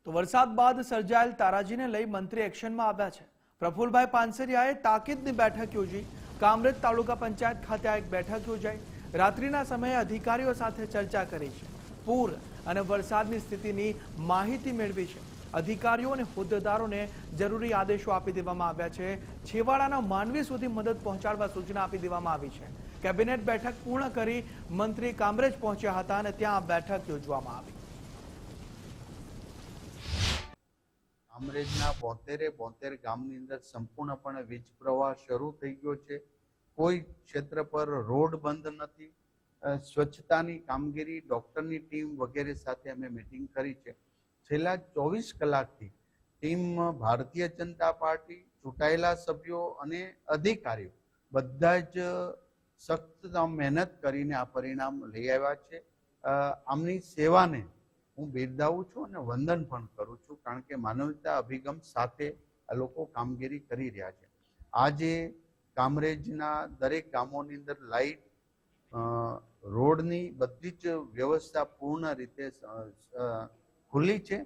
તો વરસાદ બાદ સર્જાયેલ તારાજીને લઈ મંત્રી એક્શનમાં આવ્યા છે। પ્રફુલભાઈ પાનસરિયાએ તાકીદની બેઠક યોજી। કામરેજ તાલુકા પંચાયત ખાતે આ એક બેઠક યોજાઈ। રાત્રિના સમયે અધિકારીઓ સાથે ચર્ચા કરી છે। પૂર અને વરસાદની સ્થિતિની માહિતી મેળવી છે। અધિકારીઓ અને હોદ્દેદારોને જરૂરી આદેશો આપી દેવામાં આવ્યા છે। છેવાડાના માનવી સુધી મદદ પહોંચાડવા સૂચના આપી દેવામાં આવી છે। કેબિનેટ બેઠક પૂર્ણ કરી મંત્રી કામરેજ પહોંચ્યા હતા અને ત્યાં આ બેઠક યોજવામાં આવી। કામરેજના 72 ગામની અંદર સંપૂર્ણપણે વીજ પ્રવાહ શરૂ થઈ ગયો છે। કોઈ ક્ષેત્ર પર રોડ બંધ નથી। સ્વચ્છતાની કામગીરી, ડોક્ટરની ટીમ વગેરે સાથે અમે મીટિંગ કરી છે। છેલ્લા 24 કલાકથી ટીમ ભારતીય જનતા પાર્ટી, ચૂંટાયેલા સભ્યો અને અધિકારીઓ બધા જ સખત મહેનત કરીને આ પરિણામ લઈ આવ્યા છે। આમની સેવાને હું બિરદાવું છું અને વંદન પણ કરું છું, કારણ કે માનવતા અભિગમ સાથે આ લોકો કામગીરી કરી રહ્યા છે। આજે કામરેજના દરેક ગામોની અંદર લાઇટ, રોડની બધી જ વ્યવસ્થા પૂર્ણ રીતે ખુલ્લી છે।